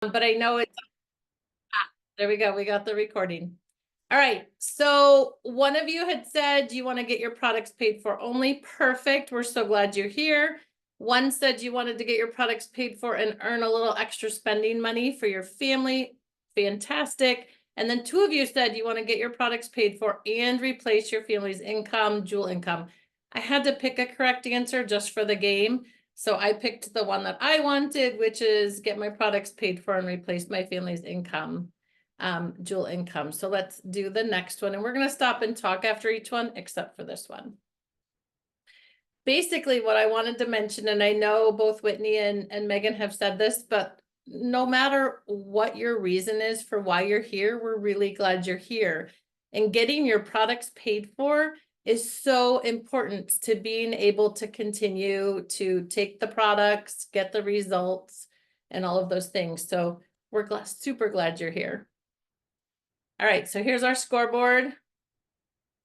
but I know it's, there we go. We got the recording. All right. So one of you had said you want to get your products paid for only. Perfect. We're so glad you're here. One said you wanted to get your products paid for and earn a little extra spending money for your family. Fantastic. And then two of you said you want to get your products paid for and replace your family's income, dual income. I had to pick a correct answer just for the game. So I picked the one that I wanted, which is get my products paid for and replace my family's income, dual income. So let's do the next one. And we're going to stop and talk after each one, except for this one. Basically what I wanted to mention, and I know both Whitney and Megan have said this, but no matter what your reason is for why you're here, we're really glad you're here. And getting your products paid for is so important to being able to continue to take the products, get the results, and all of those things. So we're super glad you're here. All right, so here's our scoreboard.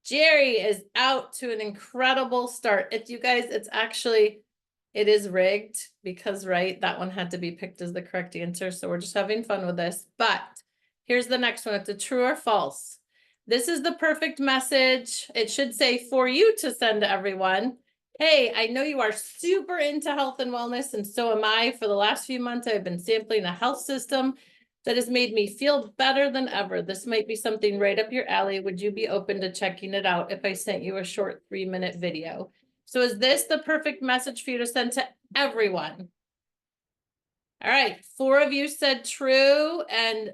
Jerry is out to an incredible start. You guys, it is rigged because, right, that one had to be picked as the correct answer. So we're just having fun with this. But here's the next one. It's a true or false. This is the perfect message. It should say for you to send to everyone. Hey, I know you are super into health and wellness, and so am I. For the last few months, I've been sampling a health system that has made me feel better than ever. This might be something right up your alley. Would you be open to checking it out if I sent you a short 3-minute video? So is this the perfect message for you to send to everyone? All right, 4 of you said true and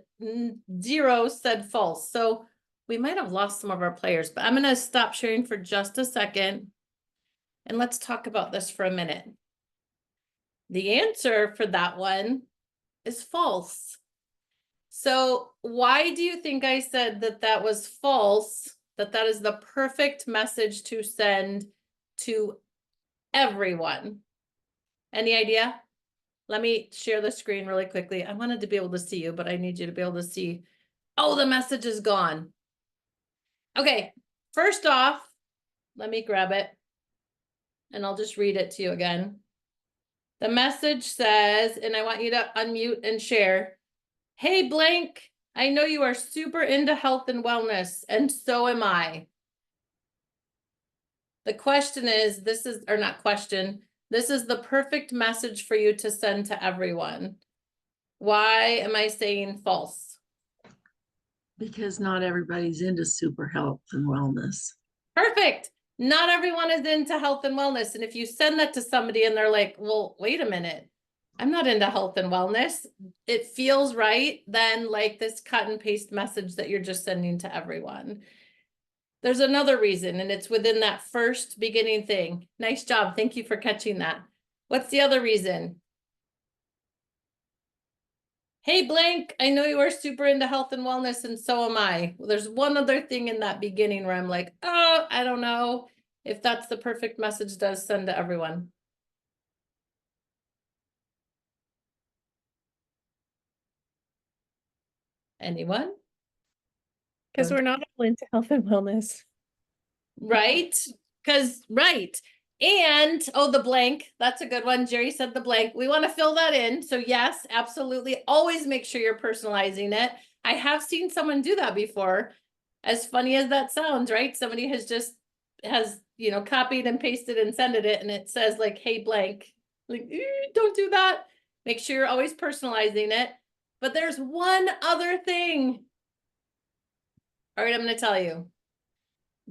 0 said false. So we might have lost some of our players, but I'm going to stop sharing for just a second. And let's talk about this for a minute. The answer for that one is false. So why do you think I said that that was false, that is the perfect message to send to everyone? Any idea? Let me share the screen really quickly. I wanted to be able to see you, but I need you to be able to see. Oh, the message is gone. Okay, first off, let me grab it and I'll just read it to you again. The message says, and I want you to unmute and share. Hey, blank, I know you are super into health and wellness, and so am I. The question is, this is the perfect message for you to send to everyone. Why am I saying false? Because not everybody's into super health and wellness. Perfect. Not everyone is into health and wellness. And if you send that to somebody and they're like, well, wait a minute, I'm not into health and wellness, it feels right, then like this cut and paste message that you're just sending to everyone. There's another reason, and it's within that first beginning thing. Nice job. Thank you for catching that. What's the other reason? Hey, blank, I know you are super into health and wellness, and so am I. Well, there's one other thing in that beginning where I'm like, oh, I don't know if that's the perfect message to send to everyone. Anyone? Because we're not all into health and wellness. Right? Because, right. And, oh, the blank, that's a good one. Jerry said the blank. We want to fill that in. So yes, absolutely. Always make sure you're personalizing it. I have seen someone do that before. As funny as that sounds, right? Somebody has, copied and pasted and sent it and it says like, hey, blank, like, don't do that. Make sure you're always personalizing it. But there's one other thing. All right, I'm going to tell you.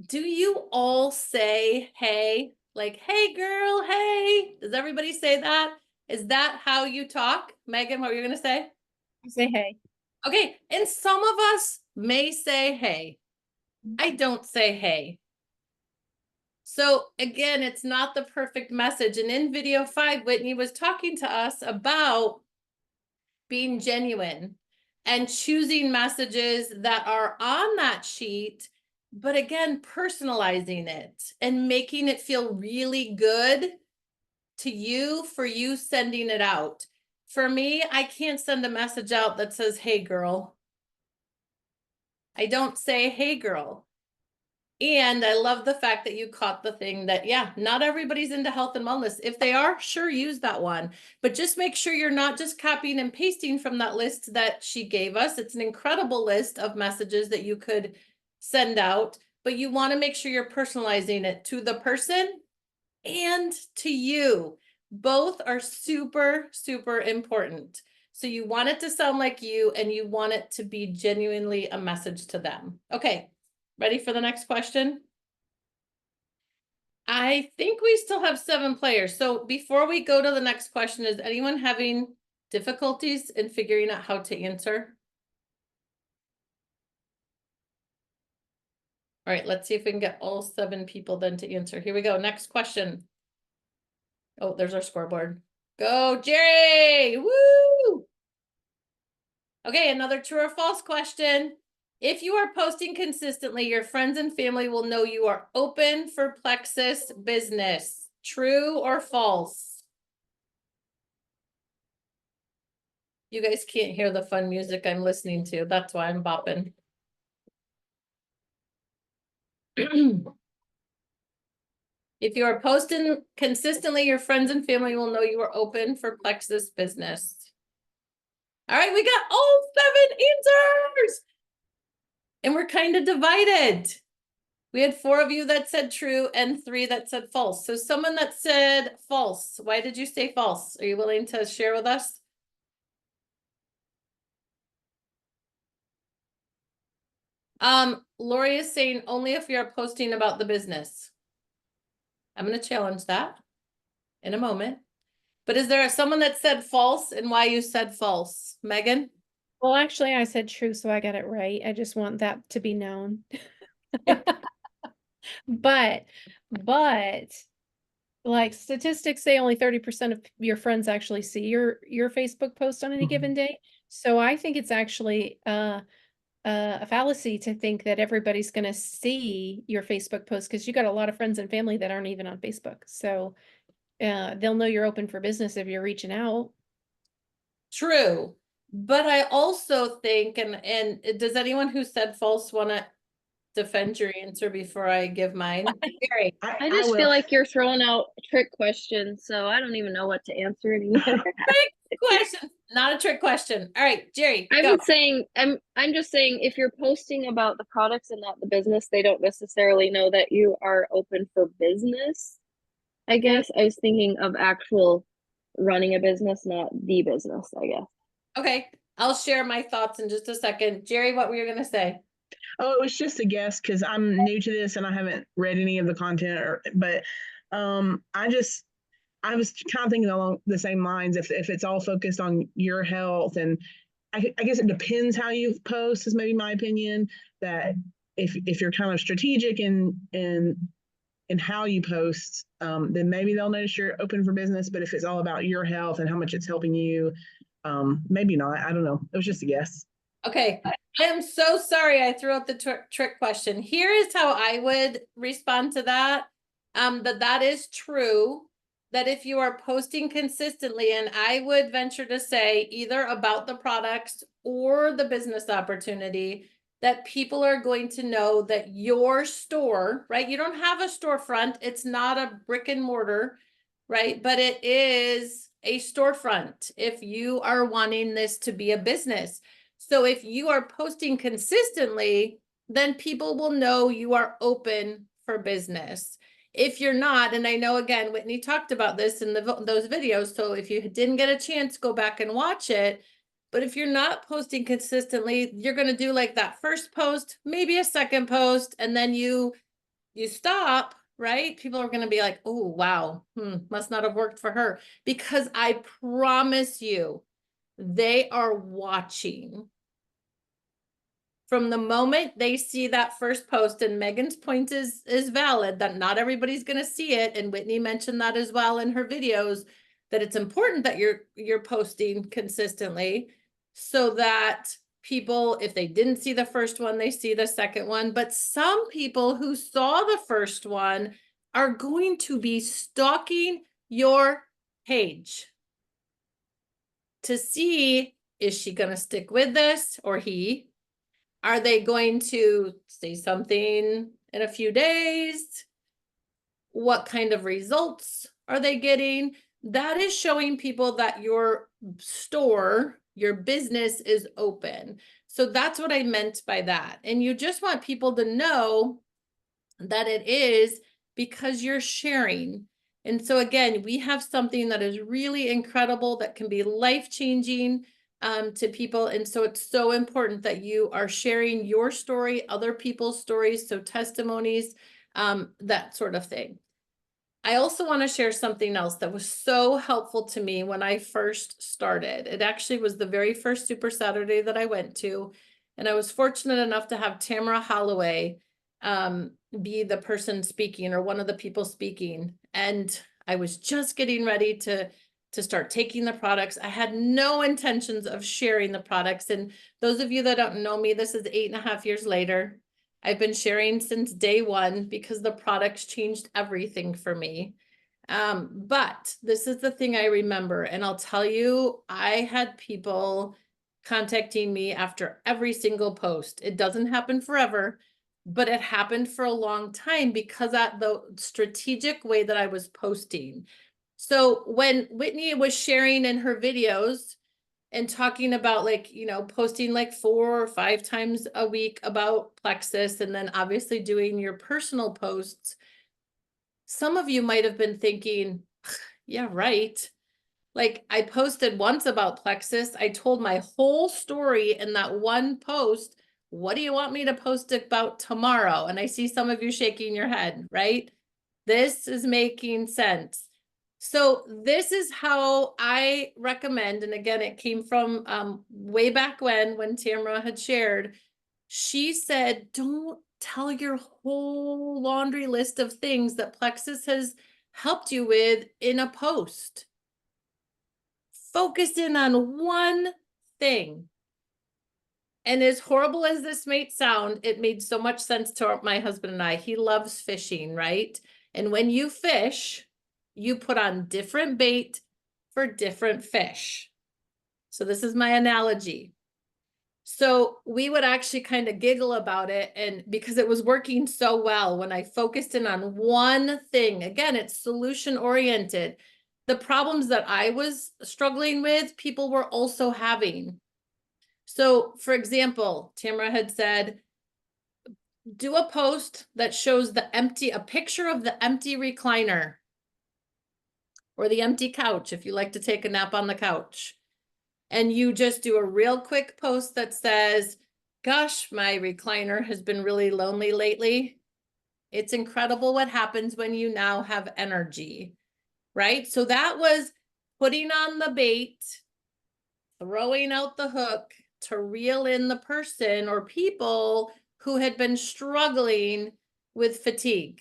Do you all say, hey, like, hey, girl, hey? Does everybody say that? Is that how you talk? Megan, what were you going to say? I say hey. Okay, and some of us may say hey. I don't say hey. So again, it's not the perfect message. And in video 5, Whitney was talking to us about being genuine and choosing messages that are on that sheet, but again, personalizing it and making it feel really good to you for you sending it out. For me, I can't send a message out that says, hey, girl. I don't say, hey, girl. And I love the fact that you caught the thing that, yeah, not everybody's into health and wellness. If they are, sure, use that one. But just make sure you're not just copying and pasting from that list that she gave us. It's an incredible list of messages that you could send out, but you want to make sure you're personalizing it to the person and to you. Both are super, super important. So you want it to sound like you, and you want it to be genuinely a message to them. Okay. Ready for the next question? I think we still have 7 players. So before we go to the next question, is anyone having difficulties in figuring out how to answer? All right, let's see if we can get all 7 people then to answer. Here we go. Next question. Oh, there's our scoreboard. Go, Jerry! Woo! Okay, another true or false question. If you are posting consistently, your friends and family will know you are open for Plexus business. True or false? You guys can't hear the fun music I'm listening to. That's why I'm bopping. If you are posting consistently, your friends and family will know you are open for Plexus business. All right, we got all 7 answers. And we're kind of divided. We had 4 of you that said true and 3 that said false. So someone that said false, why did you say false? Are you willing to share with us? Lori is saying only if you're posting about the business. I'm going to challenge that in a moment. But is there someone that said false, and why you said false? Megan? Well, actually, I said true, so I got it right. I just want that to be known. But like statistics say only 30% of your friends actually see your Facebook post on any given day. So I think it's actually a fallacy to think that everybody's going to see your Facebook post, because you got a lot of friends and family that aren't even on Facebook. So they'll know you're open for business if you're reaching out. True. But I also think, and does anyone who said false want to defend your answer before I give mine? Gary. I just feel like you're throwing out trick questions, so I don't even know what to answer anymore. Trick question, not a trick question. All right, Jerry, I'm go. saying I'm just saying if you're posting about the products and not the business, they don't necessarily know that you are open for business. I guess I was thinking of actual running a business, not the business, I guess. Okay, I'll share my thoughts in just a second. Jerry, what were you going to say? Oh, it was just a guess because I'm new to this and I haven't read any of the content. But I was kind of thinking along the same lines. If it's all focused on your health, and I guess it depends how you post. Is maybe my opinion. That if you're kind of strategic in how you post, then maybe they'll notice you're open for business. But if it's all about your health and how much it's helping you, maybe not. I don't know. It was just a guess. Okay, I am so sorry I threw out the trick question. Here is how I would respond to that. That is true, that if you are posting consistently, and I would venture to say either about the products or the business opportunity, that people are going to know that your store, right? You don't have a storefront. It's not a brick and mortar, right? But it is a storefront if you are wanting this to be a business. So if you are posting consistently, then people will know you are open for business. If you're not, and I know, again, Whitney talked about this in those videos, so if you didn't get a chance, go back and watch it. But if you're not posting consistently, you're going to do like that first post, maybe a second post, and then you stop, right? People are going to be like, oh, wow, must not have worked for her. Because I promise you, they are watching. From the moment they see that first post, and Megan's point is valid, that not everybody's going to see it. And Whitney mentioned that as well in her videos, that it's important that you're posting consistently so that people, if they didn't see the first one, they see the second one. But some people who saw the first one are going to be stalking your page to see, is she going to stick with this, or he? Are they going to say something in a few days? What kind of results are they getting? That is showing people that your store, your business is open. So that's what I meant by that. And you just want people to know that it is because you're sharing. And so again, we have something that is really incredible that can be life-changing to people. And so it's so important that you are sharing your story, other people's stories, so testimonies, that sort of thing. I also want to share something else that was so helpful to me when I first started. It actually was the very first Super Saturday that I went to, and I was fortunate enough to have Tamara Holloway be the person speaking, or one of the people speaking. And I was just getting ready to start taking the products. I had no intentions of sharing the products. And those of you that don't know me, this is 8.5 years later. I've been sharing since day one because the products changed everything for me. But this is the thing I remember, and I'll tell you, I had people contacting me after every single post. It doesn't happen forever, but it happened for a long time because of the strategic way that I was posting. So when Whitney was sharing in her videos and talking about, like, you know, posting like 4 or 5 times a week about Plexus, and then obviously doing your personal posts, some of you might have been thinking, yeah, right. Like, I posted once about Plexus. I told my whole story in that one post. What do you want me to post about tomorrow? And I see some of you shaking your head, right? This is making sense. So this is how I recommend, and again, it came from way back when Tamara had shared. She said, don't tell your whole laundry list of things that Plexus has helped you with in a post. Focus in on one thing. And as horrible as this may sound, it made so much sense to my husband and I. He loves fishing, right? And when you fish, you put on different bait for different fish. So this is my analogy. So we would actually kind of giggle about it, and because it was working so well when I focused in on one thing. Again, it's solution oriented. The problems that I was struggling with, people were also having. So for example, Tamara had said, do a post that shows a picture of the empty recliner or the empty couch if you like to take a nap on the couch. And you just do a real quick post that says, gosh, my recliner has been really lonely lately. It's incredible what happens when you now have energy, right? So that was putting on the bait, throwing out the hook to reel in the person or people who had been struggling with fatigue,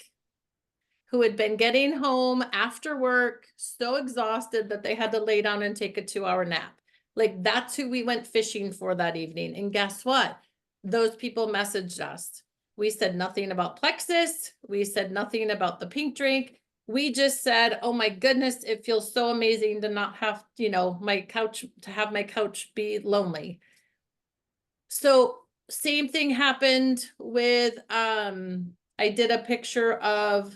who had been getting home after work so exhausted that they had to lay down and take a 2-hour nap. Like, that's who we went fishing for that evening. And guess what? Those people messaged us. We said nothing about Plexus. We said nothing about the pink drink. We just said, oh my goodness, it feels so amazing to not have, you know, to have my couch be lonely. So same thing happened with, I did a picture of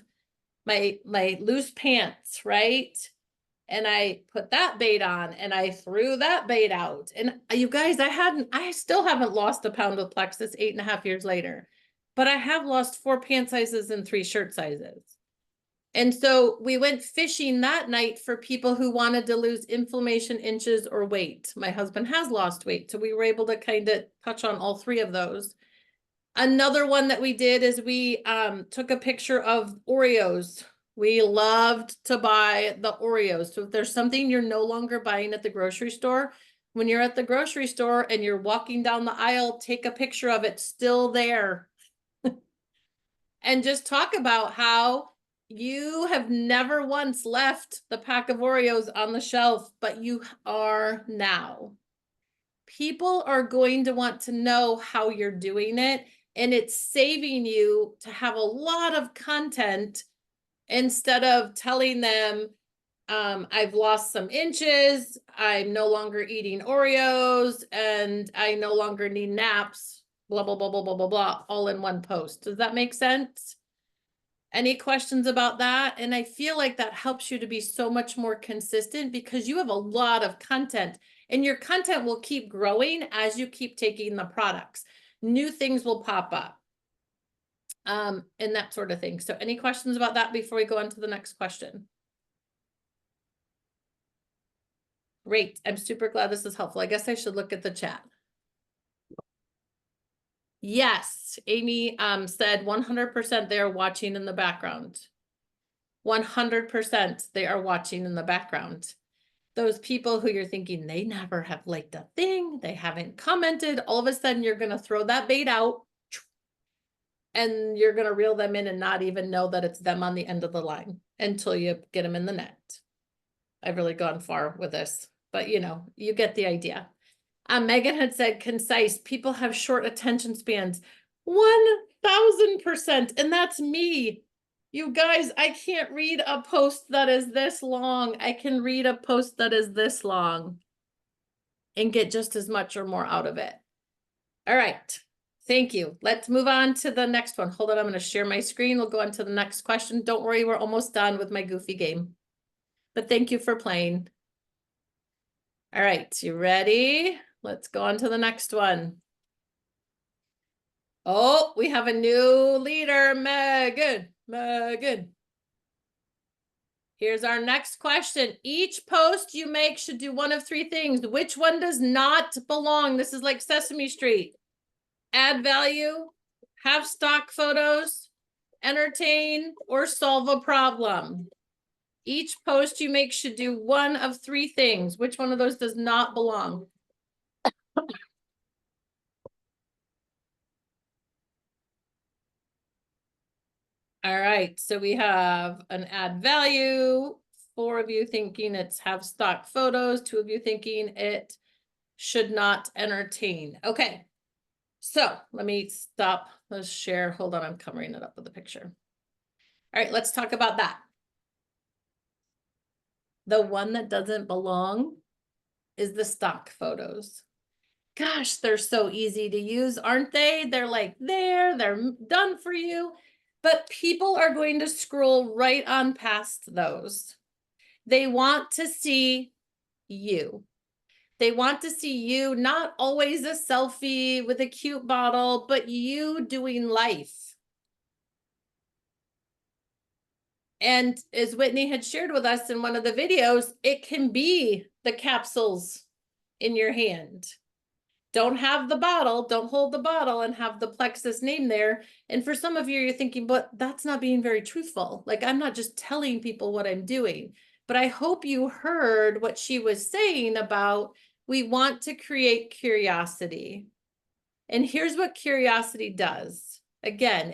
my loose pants, right? And I put that bait on and I threw that bait out. And you guys, I still haven't lost a pound with Plexus 8.5 years later, but I have lost 4 pant sizes and 3 shirt sizes. And so we went fishing that night for people who wanted to lose inflammation, inches, or weight. My husband has lost weight, so we were able to kind of touch on all 3 of those. Another one that we did is we took a picture of Oreos. We loved to buy the Oreos. So if there's something you're no longer buying at the grocery store, when you're at the grocery store and you're walking down the aisle, take a picture of it still there. And just talk about how you have never once left the pack of Oreos on the shelf, but you are now. People are going to want to know how you're doing it, and it's saving you to have a lot of content instead of telling them, I've lost some inches, I'm no longer eating Oreos, and I no longer need naps. blah, blah, blah, blah, blah, blah, blah, all in one post. Does that make sense? Any questions about that? And I feel like that helps you to be so much more consistent because you have a lot of content and your content will keep growing as you keep taking the products. New things will pop up. And that sort of thing. So any questions about that before we go on to the next question? Great. I'm super glad this is helpful. I guess I should look at the chat. Yes, Amy said 100% they are watching in the background. 100% they are watching in the background. Those people who you're thinking they never have liked a thing, they haven't commented, all of a sudden you're going to throw that bait out and you're going to reel them in and not even know that it's them on the end of the line until you get them in the net. I've really gone far with this, but you know, you get the idea. Megan had said concise. People have short attention spans. 1000%. And that's me. You guys, I can't read a post that is this long. I can read a post that is this long and get just as much or more out of it. All right. Thank you. Let's move on to the next one. Hold on. I'm going to share my screen. We'll go on to the next question. Don't worry. We're almost done with my goofy game. But thank you for playing. All right. You ready? Let's go on to the next one. Oh, we have a new leader, Megan. Megan. Here's our next question. Each post you make should do one of three things. Which one does not belong? This is like Sesame Street. Add value, have stock photos, entertain, or solve a problem. Each post you make should do one of three things. Which one of those does not belong? All right, so we have an add value, 4 of you thinking it's have stock photos, 2 of you thinking it should not entertain. Okay, so let me stop, let's share, hold on, I'm covering it up with a picture. All right, let's talk about that. The one that doesn't belong is the stock photos. Gosh, they're so easy to use, aren't they? They're like they're done for you. But people are going to scroll right on past those. They want to see you. They want to see you, not always a selfie with a cute bottle, but you doing life. And as Whitney had shared with us in one of the videos, it can be the capsules in your hand. Don't have the bottle, don't hold the bottle and have the Plexus name there. And for some of you, you're thinking, but that's not being very truthful. Like, I'm not just telling people what I'm doing. But I hope you heard what she was saying about we want to create curiosity. And here's what curiosity does. Again,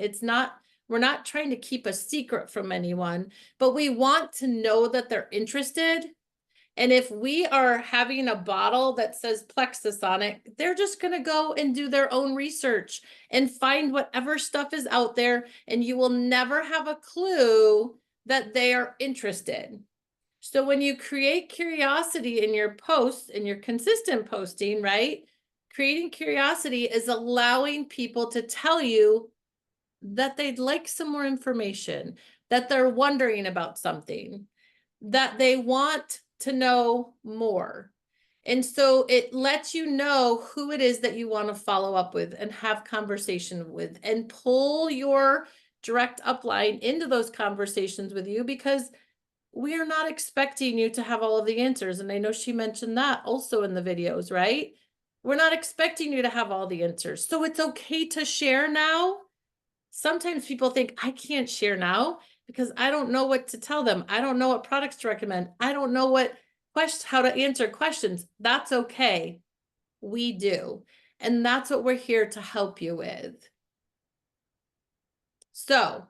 we're not trying to keep a secret from anyone, but we want to know that they're interested. And if we are having a bottle that says Plexus on it, they're just going to go and do their own research and find whatever stuff is out there. And you will never have a clue that they are interested. So when you create curiosity in your posts and your consistent posting, right? Creating curiosity is allowing people to tell you that they'd like some more information, that they're wondering about something, that they want to know more. And so it lets you know who it is that you want to follow up with and have conversation with and pull your direct upline into those conversations with you, because we are not expecting you to have all of the answers. And I know she mentioned that also in the videos, right? We're not expecting you to have all the answers. So it's okay to share now. Sometimes people think I can't share now because I don't know what to tell them. I don't know what products to recommend. I don't know how to answer questions. That's okay. We do. And that's what we're here to help you with. So,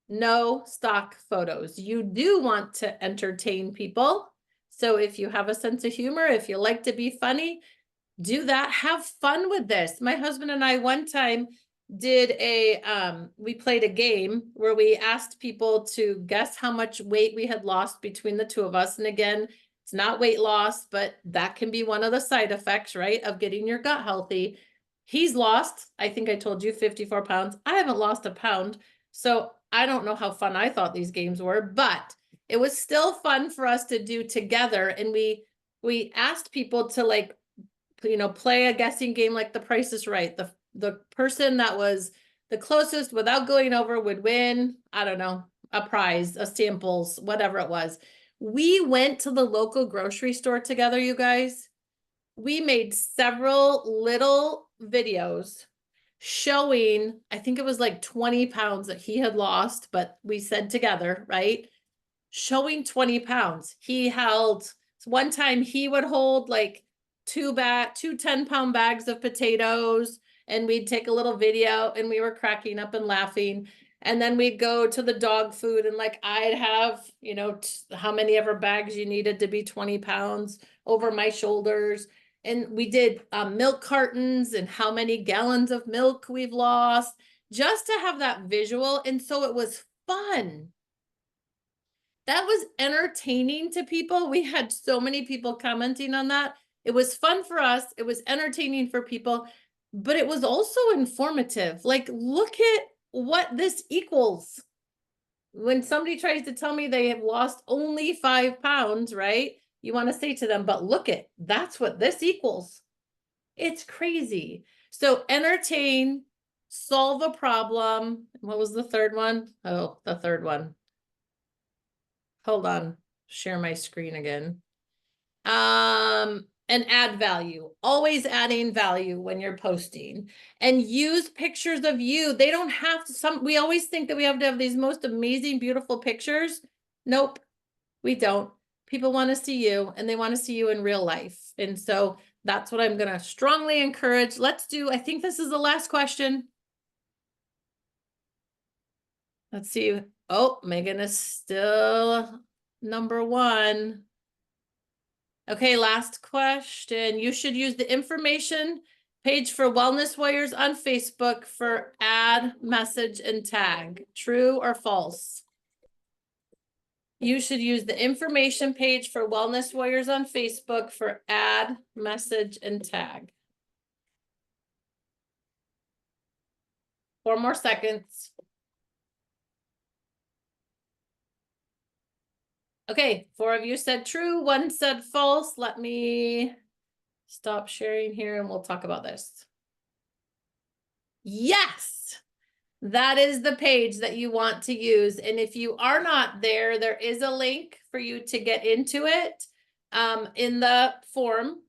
no stock photos. You do want to entertain people. So if you have a sense of humor, if you like to be funny, do that. Have fun with this. My husband and I one time did we played a game where we asked people to guess how much weight we had lost between the two of us. And again, it's not weight loss, but that can be one of the side effects, right, of getting your gut healthy. He's lost, I think I told you, 54 pounds. I haven't lost a pound. So I don't know how fun I thought these games were, but it was still fun for us to do together. And we asked people to, like, you know, play a guessing game like The Price is Right. The person that was the closest without going over would win, I don't know, a prize, a samples, whatever it was. We went to the local grocery store together, you guys. We made several little videos showing, I think it was like 20 pounds that he had lost, but we said together, right? Showing 20 pounds. He held, one time he would hold like two 10-pound bags of potatoes, and we'd take a little video and we were cracking up and laughing. And then we'd go to the dog food, and like I'd have, you know, how many ever bags you needed to be 20 pounds over my shoulders. And we did milk cartons and how many gallons of milk we've lost, just to have that visual. And so it was fun. That was entertaining to people. We had so many people commenting on that. It was fun for us. It was entertaining for people, but it was also informative. Like, look at what this equals. When somebody tries to tell me they have lost only 5 pounds, right? You want to say to them, but look at, that's what this equals. It's crazy. So entertain, solve a problem. What was the third one? Oh, the third one. Hold on, share my screen again. And add value, always adding value when you're posting, and use pictures of you. They don't have to, we always think that we have to have these most amazing, beautiful pictures. Nope, we don't. People want to see you, and they want to see you in real life. And so that's what I'm going to strongly encourage. Let's do, I think this is the last question. Let's see. Oh, Megan is still number one. Okay, last question. You should use the information page for Wellness Warriors on Facebook for add, message, and tag. True or false? You should use the information page for Wellness Warriors on Facebook for add, message, and tag. 4 more seconds. Okay, 4 of you said true, 1 said false. Let me stop sharing here and we'll talk about this. Yes, that is the page that you want to use. And if you are not there, there is a link for you to get into it in the form.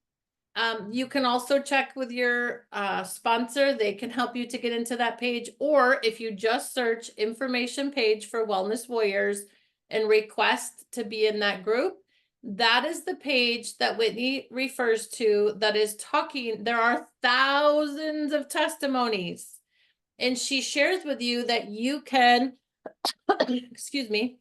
You can also check with your sponsor. They can help you to get into that page. Or if you just search information page for Wellness Warriors and request to be in that group, that is the page that Whitney refers to that is talking. There are thousands of testimonies, and she shares with you that you can, excuse me,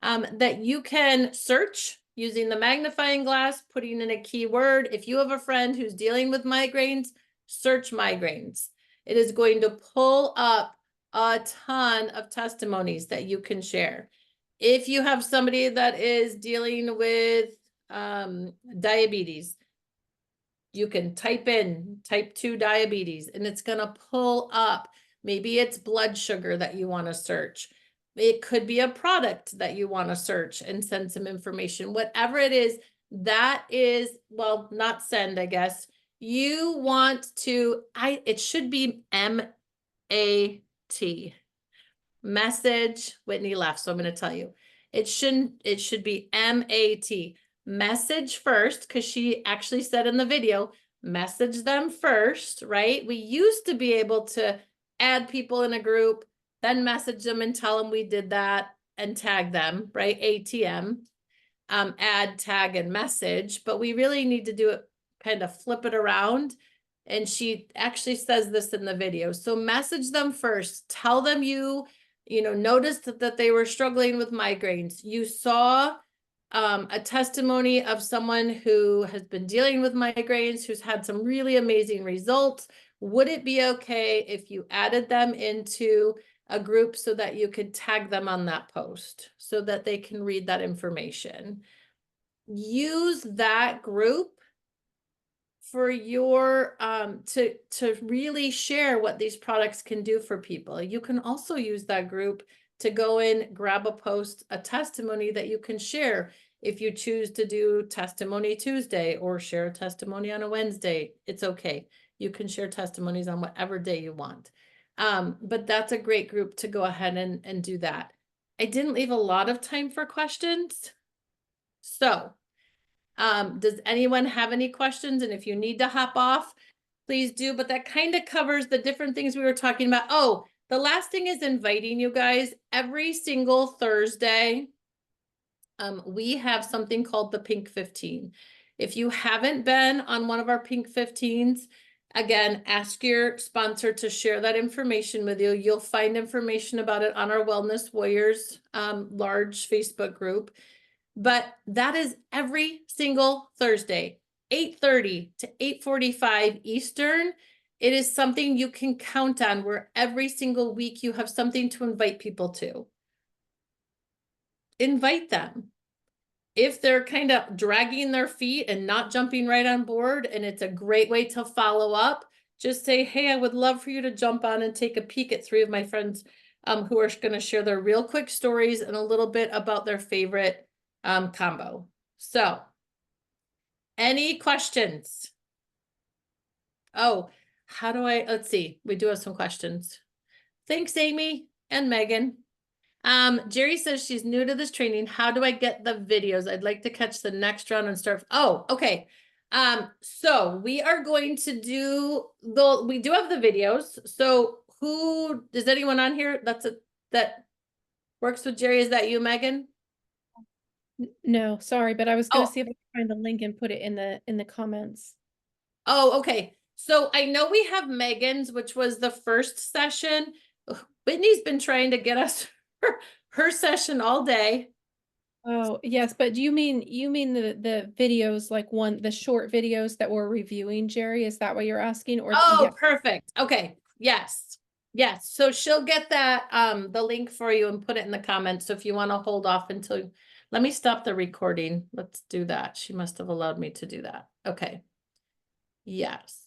that you can search using the magnifying glass, putting in a keyword. If you have a friend who's dealing with migraines, search migraines. It is going to pull up a ton of testimonies that you can share. If you have somebody that is dealing with diabetes, you can type in type 2 diabetes and it's going to pull up. Maybe it's blood sugar that you want to search. It could be a product that you want to search and send some information. Whatever it is, that is, well, not send, I guess. You want to, it should be M-A-T. Message. Whitney left, so I'm going to tell you. It should be M-A-T. Message first, because she actually said in the video, message them first, right? We used to be able to add people in a group, then message them and tell them we did that and tag them, right? ATM, add, tag, and message. But we really need to do it, kind of flip it around. And she actually says this in the video. So message them first. Tell them you noticed that they were struggling with migraines. You saw a testimony of someone who has been dealing with migraines, who's had some really amazing results. Would it be okay if you added them into a group so that you could tag them on that post so that they can read that information? Use that group for your to really share what these products can do for people. You can also use that group to go in, grab a post, a testimony that you can share. If you choose to do Testimony Tuesday or share a testimony on a Wednesday, it's okay. You can share testimonies on whatever day you want. But that's a great group to go ahead and do that. I didn't leave a lot of time for questions. So, does anyone have any questions? And if you need to hop off, please do. But that kind of covers the different things we were talking about. Oh, the last thing is inviting you guys every single Thursday. We have something called the Pink 15. If you haven't been on one of our Pink 15s, again, ask your sponsor to share that information with you. You'll find information about it on our Wellness Warriors large Facebook group. But that is every single Thursday, 8:30 to 8:45 Eastern. It is something you can count on where every single week you have something to invite people to. Invite them. If they're kind of dragging their feet and not jumping right on board, and it's a great way to follow up, just say, hey, I would love for you to jump on and take a peek at 3 of my friends who are going to share their real quick stories and a little bit about their favorite combo. So, any questions? Oh, how do let's see, we do have some questions. Thanks, Amy and Megan. Jerry says she's new to this training. How do I get the videos? I'd like to catch the next round and start. Oh, okay. So we are going to do we do have the videos. So who, is anyone on here that works with Jerry? Is that you, Megan? No, sorry, but I was gonna Oh. see if I could find the link and put it in the comments. Oh, okay. So I know we have Megan's, which was the first session. Whitney's been trying to get us her session all day. Oh, yes, but do you mean the videos, like the short videos that we're reviewing, Jerry? Is that what you're asking? Or Oh, yeah. perfect. Okay. Yes. Yes. So she'll get that the link for you and put it in the comments. So if you want to hold off until, let me stop the recording. Let's do that. She must have allowed me to do that. Okay. Yes.